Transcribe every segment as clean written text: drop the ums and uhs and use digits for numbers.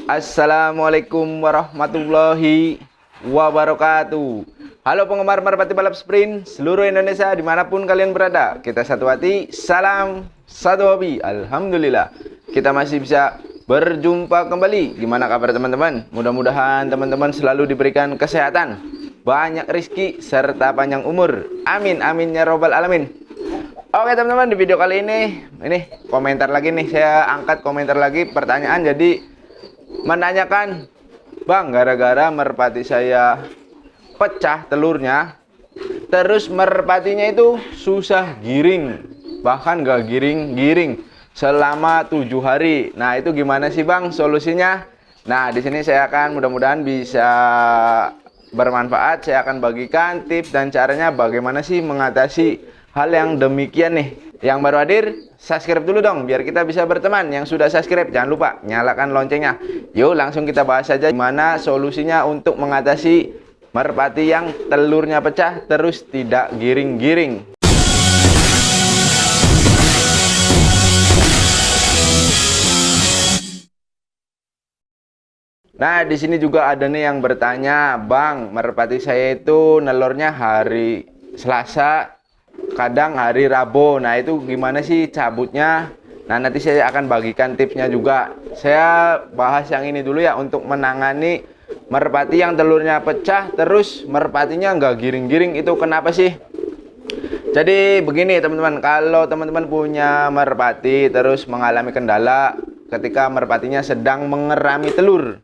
Assalamualaikum warahmatullahi wabarakatuh. Halo penggemar merpati balap sprint seluruh Indonesia dimanapun kalian berada. Kita satu hati, salam satu hobi. Alhamdulillah kita masih bisa berjumpa kembali. Gimana kabar teman-teman? Mudah-mudahan teman-teman selalu diberikan kesehatan, banyak rezeki serta panjang umur. Amin amin ya robbal alamin. Oke teman-teman, di video kali ini komentar lagi nih, saya angkat komentar lagi pertanyaan. Jadi menanyakan, Bang, gara-gara merpati saya pecah telurnya, terus merpatinya itu susah giring, bahkan gak giring-giring selama 7 hari. Nah itu gimana sih Bang solusinya? Nah di sini saya akan mudah-mudahan bisa bermanfaat. Saya akan bagikan tips dan caranya bagaimana sih mengatasi hal yang demikian nih. Yang baru hadir, subscribe dulu dong biar kita bisa berteman. Yang sudah subscribe jangan lupa nyalakan loncengnya. Yuk langsung kita bahas saja gimana solusinya untuk mengatasi merpati yang telurnya pecah terus tidak giring-giring. Nah, di sini juga ada nih yang bertanya, Bang, merpati saya itu nelurnya hari Selasa, kadang hari Rabu. Nah itu gimana sih cabutnya? Nah nanti saya akan bagikan tipsnya juga. Saya bahas yang ini dulu ya, untuk menangani merpati yang telurnya pecah terus merpatinya nggak giring-giring. Itu kenapa sih? Jadi begini teman-teman, kalau teman-teman punya merpati terus mengalami kendala ketika merpatinya sedang mengerami telur,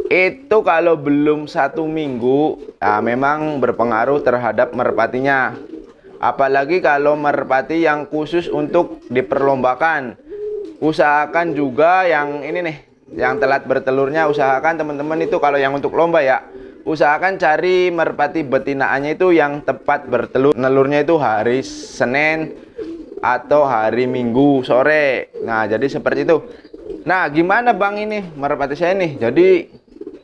itu kalau belum 1 minggu, nah, memang berpengaruh terhadap merpatinya. Apalagi kalau merpati yang khusus untuk diperlombakan. Usahakan juga yang ini nih, yang telat bertelurnya, usahakan teman-teman itu kalau yang untuk lomba ya, usahakan cari merpati betinaannya itu yang tepat bertelur. Nelurnya itu hari Senin atau hari Minggu sore. Nah jadi seperti itu. Nah gimana Bang ini merpati saya nih, jadi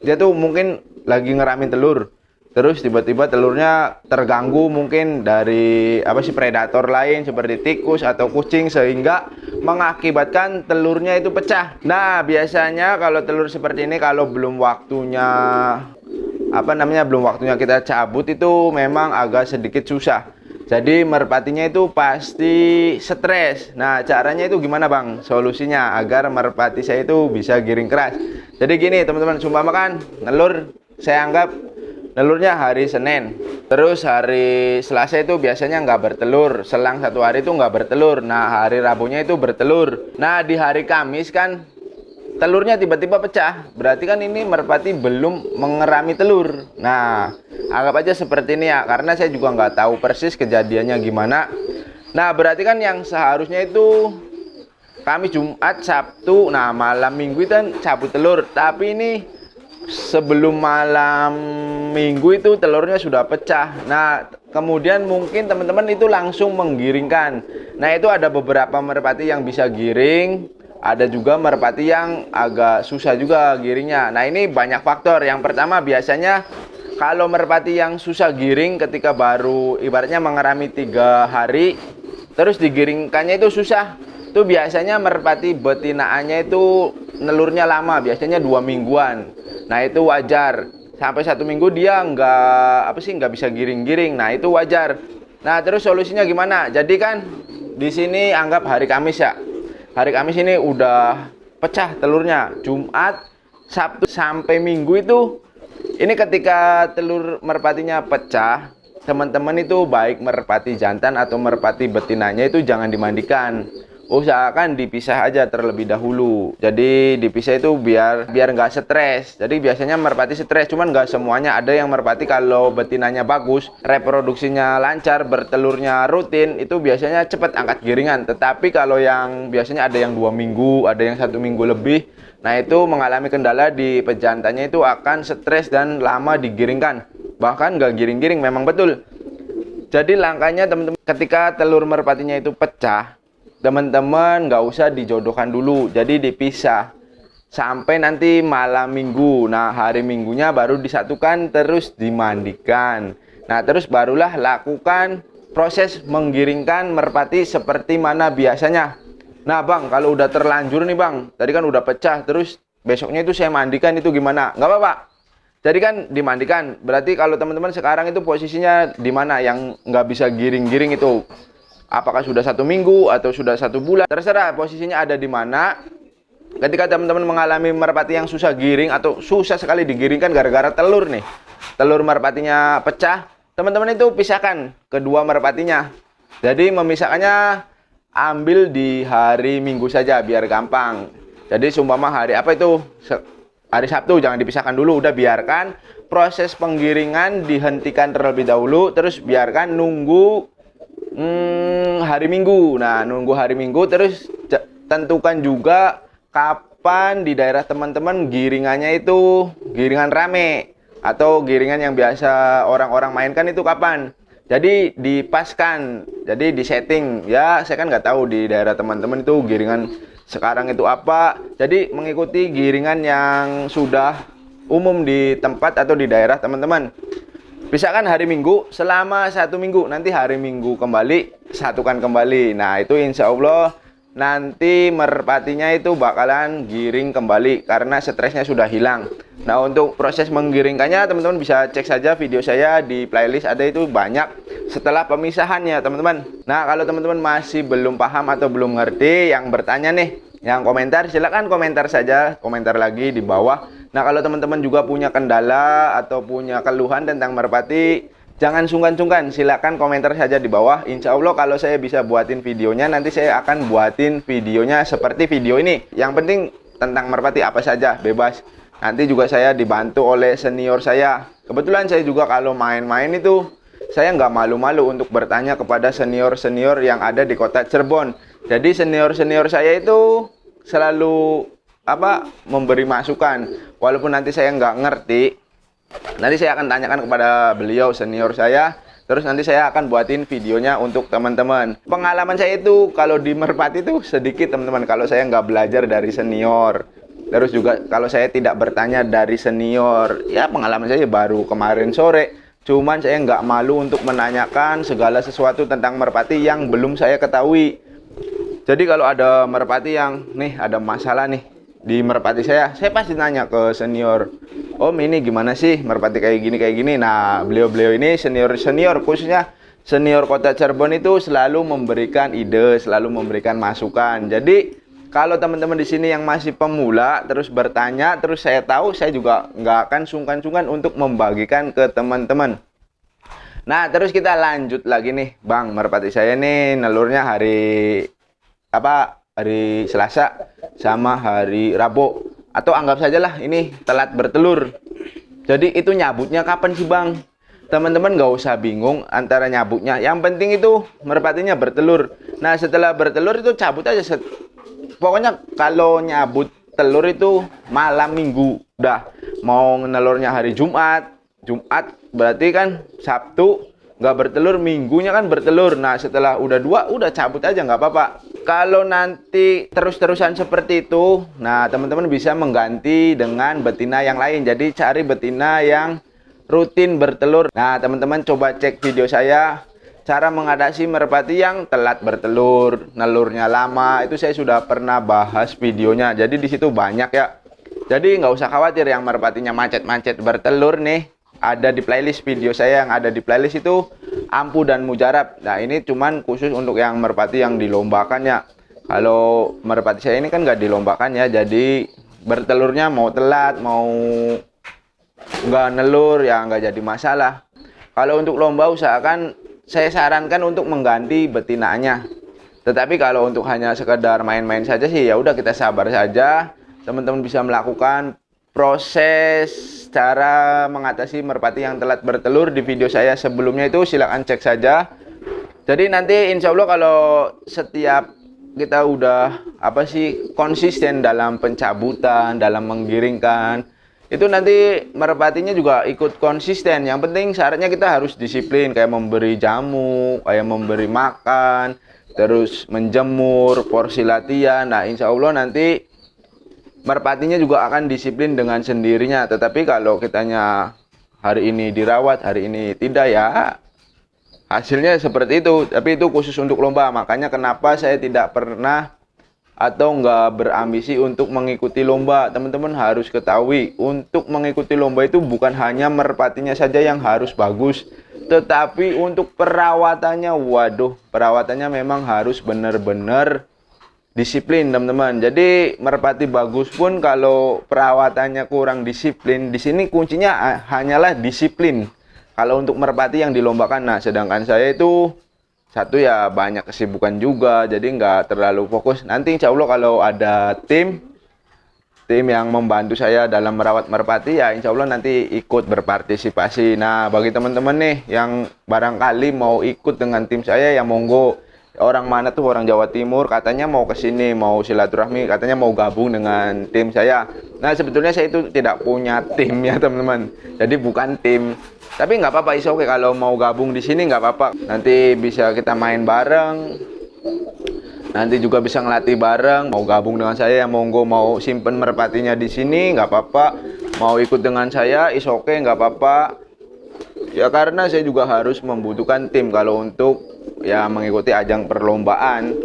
dia tuh mungkin lagi ngeramin telur, terus tiba-tiba telurnya terganggu mungkin dari predator lain seperti tikus atau kucing, sehingga mengakibatkan telurnya itu pecah. Nah biasanya kalau telur seperti ini kalau belum waktunya belum waktunya kita cabut itu memang agak sedikit susah. Jadi merpatinya itu pasti stres. Nah caranya itu gimana Bang solusinya agar merpati saya itu bisa giring keras? Jadi gini teman-teman, sumpah makan telur, saya anggap telurnya hari Senin, terus hari Selasa itu biasanya nggak bertelur, selang 1 hari itu nggak bertelur. Nah hari Rabunya itu bertelur. Nah di hari Kamis kan telurnya tiba-tiba pecah, berarti kan ini merpati belum mengerami telur. Nah anggap aja seperti ini ya, karena saya juga nggak tahu persis kejadiannya gimana. Nah berarti kan yang seharusnya itu Kamis, Jumat, Sabtu, nah malam Minggu itu kan cabut telur, tapi ini sebelum malam Minggu itu telurnya sudah pecah. Nah kemudian mungkin teman-teman itu langsung menggiringkan. Nah itu ada beberapa merpati yang bisa giring, ada juga merpati yang agak susah juga giringnya. Nah ini banyak faktor. Yang pertama, biasanya kalau merpati yang susah giring ketika baru ibaratnya mengerami 3 hari terus digiringkannya itu susah, itu biasanya merpati betinaannya itu nelurnya lama, biasanya 2 mingguan. Nah itu wajar, sampai 1 minggu dia nggak bisa giring-giring. Nah itu wajar. Nah terus solusinya gimana? Jadi kan di sini anggap hari Kamis ya, hari Kamis ini udah pecah telurnya, Jumat, Sabtu sampai Minggu itu, ini ketika telur merpatinya pecah, teman-teman itu baik merpati jantan atau merpati betinanya itu jangan dimandikan. Usahakan dipisah aja terlebih dahulu. Jadi dipisah itu biar nggak stres. Jadi biasanya merpati stres, cuman nggak semuanya. Ada yang merpati kalau betinanya bagus, reproduksinya lancar, bertelurnya rutin, itu biasanya cepat angkat giringan. Tetapi kalau yang biasanya ada yang 2 minggu, ada yang 1 minggu lebih, nah itu mengalami kendala di pejantannya, itu akan stres dan lama digiringkan, bahkan nggak giring-giring memang betul. Jadi langkahnya teman-teman, ketika telur merpatinya itu pecah, teman-teman nggak usah dijodohkan dulu, jadi dipisah sampai nanti malam Minggu. Nah hari Minggunya baru disatukan terus dimandikan. Nah terus barulah lakukan proses menggiringkan merpati seperti mana biasanya. Nah Bang, kalau udah terlanjur nih Bang, tadi kan udah pecah terus besoknya itu saya mandikan, itu gimana? Nggak apa-apa. Jadi kan dimandikan. Berarti kalau teman-teman sekarang itu posisinya di mana yang nggak bisa giring-giring itu? Apakah sudah 1 minggu atau sudah 1 bulan? Terserah posisinya ada di mana. Ketika teman-teman mengalami merpati yang susah giring atau susah sekali digiringkan gara-gara telur nih, telur merpatinya pecah, teman-teman itu pisahkan kedua merpatinya. Jadi memisahkannya ambil di hari Minggu saja biar gampang. Jadi seumpama hari apa itu? Hari Sabtu jangan dipisahkan dulu, udah biarkan proses penggiringan dihentikan terlebih dahulu, terus biarkan nunggu hari Minggu. Nah, nunggu hari Minggu terus tentukan juga kapan di daerah teman-teman giringannya itu giringan rame atau giringan yang biasa orang-orang mainkan itu kapan. Jadi dipaskan, jadi disetting. Ya, saya kan nggak tahu di daerah teman-teman itu giringan sekarang itu apa. Jadi mengikuti giringan yang sudah umum di tempat atau di daerah teman-teman. Misalkan hari Minggu selama 1 minggu, nanti hari Minggu kembali satukan kembali. Nah, itu insya Allah nanti merpatinya itu bakalan giring kembali karena stresnya sudah hilang. Nah, untuk proses menggiringkannya teman-teman bisa cek saja video saya di playlist, ada itu banyak setelah pemisahannya teman-teman. Nah, kalau teman-teman masih belum paham atau belum ngerti, yang bertanya nih, yang komentar, silakan komentar saja, komentar lagi di bawah. Nah, kalau teman-teman juga punya kendala atau punya keluhan tentang merpati, jangan sungkan-sungkan, silakan komentar saja di bawah. Insya Allah kalau saya bisa buatin videonya, nanti saya akan buatin videonya seperti video ini. Yang penting tentang merpati apa saja, bebas. Nanti juga saya dibantu oleh senior saya. Kebetulan saya juga kalau main-main itu, saya nggak malu-malu untuk bertanya kepada senior-senior yang ada di kota Cirebon. Jadi senior-senior saya itu selalu memberi masukan. Walaupun nanti saya nggak ngerti, nanti saya akan tanyakan kepada beliau, senior saya. Terus nanti saya akan buatin videonya untuk teman-teman. Pengalaman saya itu kalau di merpati itu sedikit teman-teman. Kalau saya nggak belajar dari senior, terus juga kalau saya tidak bertanya dari senior, ya pengalaman saya baru kemarin sore. Cuman saya nggak malu untuk menanyakan segala sesuatu tentang merpati yang belum saya ketahui. Jadi kalau ada merpati yang nih ada masalah nih di merpati saya pasti nanya ke senior. Om, ini gimana sih merpati kayak gini. Nah, beliau-beliau ini senior khususnya senior kota Cirebon itu selalu memberikan ide, selalu memberikan masukan. Jadi kalau teman-teman di sini yang masih pemula terus bertanya, terus saya tahu, saya juga nggak akan sungkan-sungkan untuk membagikan ke teman-teman. Nah, terus kita lanjut lagi nih, Bang. Merpati saya nih nelurnya hari Selasa sama hari Rabu, atau anggap sajalah ini telat bertelur. Jadi itu nyabutnya kapan sih, Bang? Teman-teman nggak usah bingung antara nyabutnya. Yang penting itu merpatinya bertelur. Nah, setelah bertelur itu cabut aja. Pokoknya kalau nyabut telur itu malam Minggu. Udah mau nelurnya hari Jumat berarti kan Sabtu nggak bertelur, Minggunya kan bertelur. Nah, setelah udah 2, udah cabut aja, nggak apa-apa. Kalau nanti terus-terusan seperti itu, nah teman-teman bisa mengganti dengan betina yang lain. Jadi cari betina yang rutin bertelur. Nah, teman-teman coba cek video saya, cara mengatasi merpati yang telat bertelur, nelurnya lama, itu saya sudah pernah bahas videonya. Jadi di situ banyak ya. Jadi nggak usah khawatir yang merpatinya macet-macet bertelur nih. Ada di playlist video saya, yang ada di playlist itu ampuh dan mujarab. Nah, ini cuman khusus untuk yang merpati yang dilombakan ya. Kalau merpati saya ini kan nggak dilombakan ya, jadi bertelurnya mau telat, mau nggak nelur ya nggak jadi masalah. Kalau untuk lomba usahakan saya sarankan untuk mengganti betinanya. Tetapi kalau untuk hanya sekedar main-main saja sih ya udah kita sabar saja. Teman-teman bisa melakukan proses cara mengatasi merpati yang telat bertelur di video saya sebelumnya, itu silakan cek saja. Jadi nanti insya Allah kalau setiap kita udah konsisten dalam pencabutan, dalam menggiringkan, itu nanti merpatinya juga ikut konsisten. Yang penting syaratnya kita harus disiplin, kayak memberi jamu, kayak memberi makan, terus menjemur, porsi latihan. Nah, insya Allah nanti merpatinya juga akan disiplin dengan sendirinya. Tetapi kalau kitanya hari ini dirawat, hari ini tidak, ya hasilnya seperti itu. Tapi itu khusus untuk lomba. Makanya kenapa saya tidak pernah atau nggak berambisi untuk mengikuti lomba. Teman-teman harus ketahui, untuk mengikuti lomba itu bukan hanya merpatinya saja yang harus bagus, tetapi untuk perawatannya, waduh, perawatannya memang harus benar-benar disiplin, teman-teman. Jadi merpati bagus pun kalau perawatannya kurang disiplin, di sini kuncinya hanyalah disiplin. Kalau untuk merpati yang dilombakan, nah sedangkan saya itu satu ya banyak kesibukan juga, jadi nggak terlalu fokus. Nanti insya Allah kalau ada tim yang membantu saya dalam merawat merpati, ya insya Allah nanti ikut berpartisipasi. Nah bagi teman-teman nih yang barangkali mau ikut dengan tim saya, ya monggo. Orang mana tuh, orang Jawa Timur, katanya mau ke sini, mau silaturahmi, katanya mau gabung dengan tim saya. Nah sebetulnya saya itu tidak punya tim ya teman-teman, jadi bukan tim. Tapi nggak apa-apa, is oke kalau mau gabung di sini nggak apa-apa. Nanti bisa kita main bareng, nanti juga bisa ngelatih bareng. Mau gabung dengan saya ya monggo, mau simpen merpatinya di sini nggak apa-apa, mau ikut dengan saya is oke nggak apa-apa. Ya karena saya juga harus membutuhkan tim kalau untuk ya mengikuti ajang perlombaan.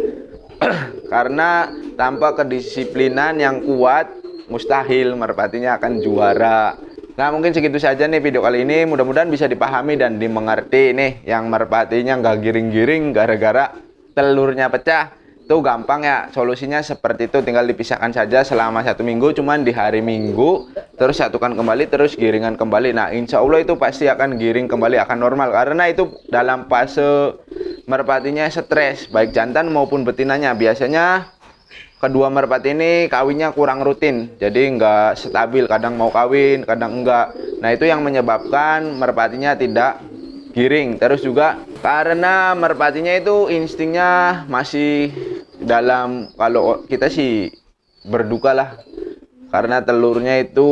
Karena tanpa kedisiplinan yang kuat, mustahil merpatinya akan juara. Nah mungkin segitu saja nih video kali ini, mudah-mudahan bisa dipahami dan dimengerti nih. Yang merpatinya nggak giring-giring gara-gara telurnya pecah, itu gampang ya solusinya seperti itu, tinggal dipisahkan saja selama 1 minggu, cuman di hari Minggu terus satukan kembali, terus giringan kembali. Nah insya Allah itu pasti akan giring kembali, akan normal, karena itu dalam fase merpatinya stres, baik jantan maupun betinanya. Biasanya kedua merpati ini kawinnya kurang rutin, jadi nggak stabil, kadang mau kawin, kadang enggak. Nah itu yang menyebabkan merpatinya tidak giring. Terus juga karena merpatinya itu instingnya masih dalam, kalau kita sih berduka lah, karena telurnya itu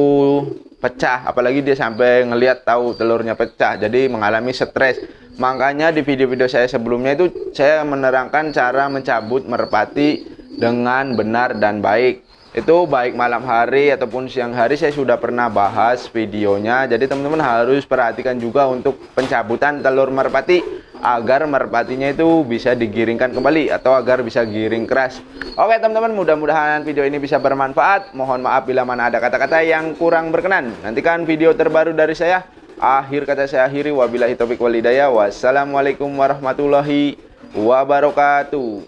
pecah, apalagi dia sampai ngelihat tahu telurnya pecah, jadi mengalami stres. Makanya di video-video saya sebelumnya itu saya menerangkan cara mencabut merpati dengan benar dan baik. Itu baik malam hari ataupun siang hari saya sudah pernah bahas videonya. Jadi teman-teman harus perhatikan juga untuk pencabutan telur merpati agar merpatinya itu bisa digiringkan kembali atau agar bisa giring keras. Oke teman-teman, mudah-mudahan video ini bisa bermanfaat. Mohon maaf bila mana ada kata-kata yang kurang berkenan. Nantikan video terbaru dari saya. Akhir kata saya akhiri, wabillahi taufiq wal hidayah. Wassalamualaikum warahmatullahi wabarakatuh.